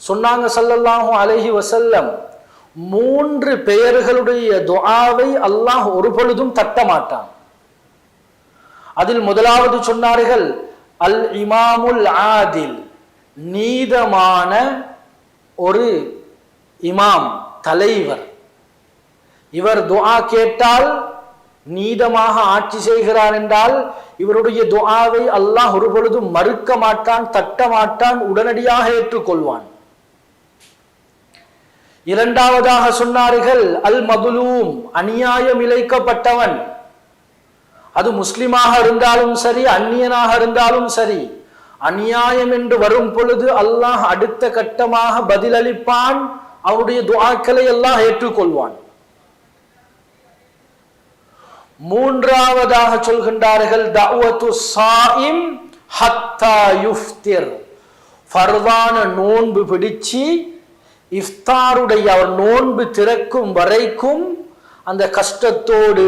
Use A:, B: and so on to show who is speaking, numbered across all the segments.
A: சொன்னாங்க ஸல்லல்லாஹு அலைஹி வஸல்லம், 3 பெயர்களுடைய துஆவை அல்லாஹ் ஒரு பொழுதும் தட்ட மாட்டான். அதில் முதலாவது சொன்னார்கள் அல் இமாமுல் ஆதில், நீதமான ஒரு இமாம், தலைவர். இவர் துஆ கேட்டால் நீதமாக ஆட்சி செய்கிறார் என்றால் இவருடைய துஆவை அல்லாஹ் ஒரு பொழுதும் மறுக்க மாட்டான், தட்ட மாட்டான், உடனடியாக ஏற்றுக்கொள்வான். இரண்டாவதாக சொன்னார்கள் அல் மதுலூம், அநியாயம் இழைக்கப்பட்டவன். அது முஸ்லிமாக இருந்தாலும் சரி, அந்நியனாக இருந்தாலும் சரி, அநியாயம் என்று வரும் பொழுது அல்லாஹ் அடுத்த கட்டமாக பதிலளிப்பான், அவருடைய துஆக்களை அல்லாஹ் ஏற்றுக்கொள்வான். மூன்றாவதாக சொல்கின்றார்கள் தஅவத்து ஸாயிம் ஹத்தா யுஃப்திர், ஃபர்தான நோன்பு பிடிச்சி இஃப்தாருடைய அவர் நோன்பு திறக்கும் வரைக்கும் அந்த கஷ்டத்தோடு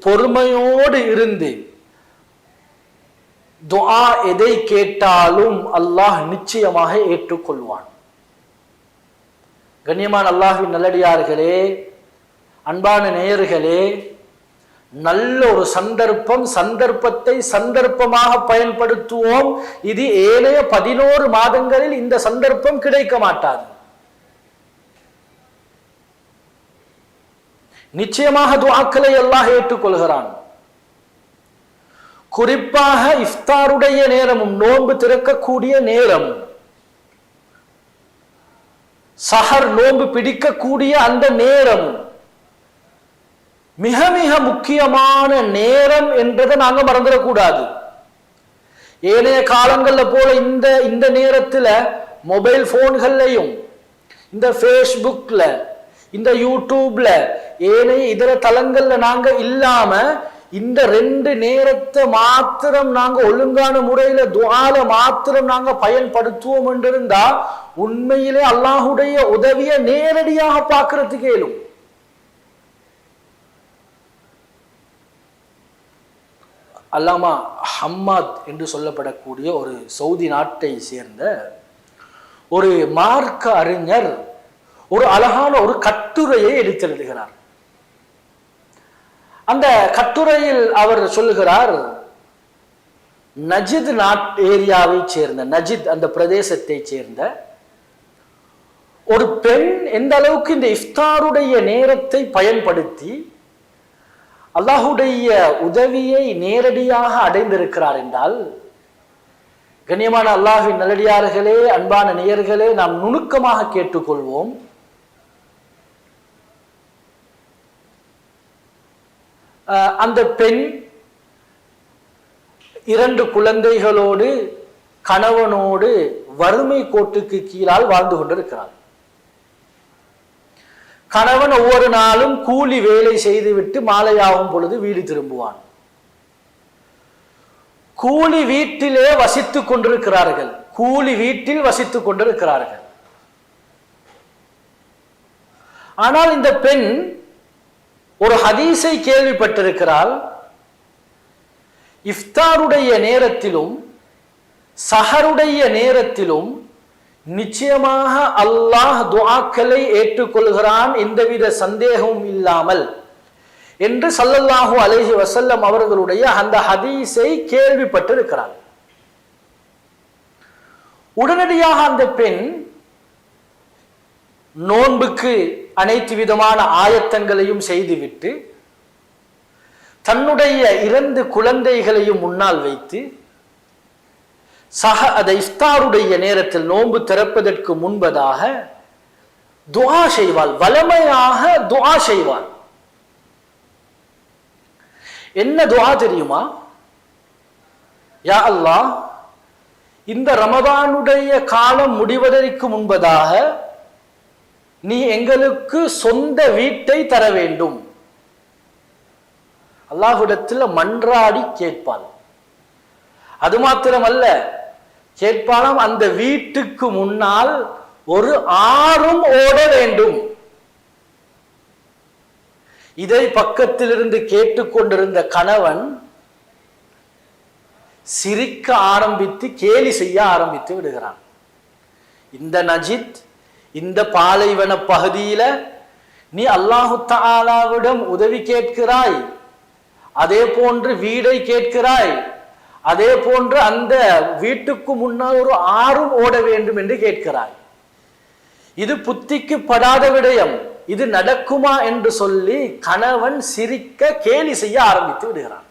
A: பொறுமையோடு இருந்து துஆ எதை கேட்டாலும் அல்லாஹ் நிச்சயமாக ஏற்றுக்கொள்வான். கண்ணியமான அல்லாஹ்வின் நல்லடியார்களே, அன்பான நேயர்களே, நல்ல ஒரு சந்தர்ப்பத்தை சந்தர்ப்பமாக பயன்படுத்துவோம். இது ஏனைய 11 மாதங்களில் இந்த சந்தர்ப்பம் கிடைக்க மாட்டாது. நிச்சயமாக துஆக்களை அல்லாஹ் ஏற்றுக்கொள்கிறான். குறிப்பாக இஃப்தாருடைய நேரமும், நோன்பு திறக்கக்கூடிய நேரம், சஹர் நோன்பு பிடிக்கக்கூடிய அந்த நேரம் மிக மிக முக்கியமான நேரம் என்றதை நாங்க மறந்துடக்கூடாது. ஏனைய காலங்கள்ல போல இந்த நேரத்தில் மொபைல் போன்கள்லையும், இந்த ஃபேஸ்புக்ல, இந்த யூடியூப்ல, ஏனைய இதர தளங்கள்ல நாங்க இல்லாம இந்த 2 நேரத்தை மாத்திரம் நாங்க ஒழுங்கான முறையில துஆல மாத்திரம் நாங்க பயன்படுத்துவோம் என்றிருந்தா உண்மையிலே அல்லாஹுடைய உதவியை நேரடியாக பார்க்கறதுக்கு இயலும். அல்லாமா ஹம்மாத் என்று சொல்லப்படக்கூடிய ஒரு சவுதி நாட்டை சேர்ந்த ஒரு மார்க்க அறிஞர் ஒரு அழகான ஒரு கட்டுரையை எடுத்தெழுதுகிறார். அந்த கட்டுரையில் அவர் சொல்லுகிறார், நஜித் ஏரியாவை சேர்ந்த, நஜித் அந்த பிரதேசத்தை சேர்ந்த ஒரு பெண் எந்த அளவுக்கு இந்த இஃப்தாருடைய நேரத்தை பயன்படுத்தி அல்லாஹுடைய உதவியை நேரடியாக அடைந்திருக்கிறார் என்றால், கண்ணியமான அல்லாஹ்வின் நல்லடியார்களே, அன்பான நேயர்களே, நாம் நுணுக்கமாக கேட்டுக்கொள்வோம். அந்த பெண் 2 குழந்தைகளோடு கணவனோடு வறுமை கோட்டுக்கு கீழால் வாழ்ந்து கொண்டிருக்கிறார். கணவன் ஒவ்வொரு நாளும் கூலி வேலை செய்துவிட்டு மாலையாகும் பொழுது வீடு திரும்புவான். கூலி வீட்டிலே வசித்துக் கொண்டிருக்கிறார்கள், கூலி வீட்டில் வசித்துக் கொண்டிருக்கிறார்கள். ஆனால் இந்த பெண் ஒரு ஹதீஸை கேள்விப்பட்டிருக்கிறாள். இஃப்தாருடைய நேரத்திலும் சஹருடைய நேரத்திலும் நிச்சயமாக அல்லாஹ் துஆக்களை ஏற்றுக்கொள்கிறான், எந்தவித சந்தேகமும் இல்லாமல் என்று ஸல்லல்லாஹு அலைஹி வஸல்லம் அவர்களுடைய அந்த ஹதீஸை கேள்விப்பட்டிருக்கிறார். உடனடியாக அந்த பெண் நோன்புக்கு அனைத்து விதமான ஆயத்தங்களையும் செய்துவிட்டு தன்னுடைய 2 குழந்தைகளையும் முன்னால் வைத்து அந்த இஃப்தாருடைய நேரத்தில் நோன்பு திறப்பதற்கு முன்பதாக துஆ செய்வாள், வளமையாக துஆ செய்வாள். என்ன துஆ தெரியுமா? யா அல்லாஹ், இந்த ரமதானுடைய காலம் முடிவதற்கு முன்பதாக நீ எங்களுக்கு சொந்த வீட்டை தர வேண்டும். அல்லாஹ்விடத்தில் மன்றாடி கேட்பாள். அது மாத்திரமல்ல, கேட்பாலும் அந்த வீட்டுக்கு முன்னால் ஒரு ஆறும் ஓட வேண்டும். இதை பக்கத்திலிருந்து கேட்டுக்கொண்டிருந்த கணவன் சிரிக்க ஆரம்பித்து கேலி செய்ய ஆரம்பித்து விடுகிறான். இந்த நஜித் இந்த பாலைவன பகுதியில நீ அல்லாஹு தஆலாவிடம் உதவி கேட்கிறாய், அதே போன்று வீடை கேட்கிறாய், அதே போன்று அந்த வீட்டுக்கு முன்னால் ஒரு ஆறும் ஓட வேண்டும் என்று கேட்கிறாய். இது புத்திக்கு படாத விடயம், இது நடக்குமா என்று சொல்லி கணவன் சிரிக்க கேலி செய்ய ஆரம்பித்து விடுகிறான்.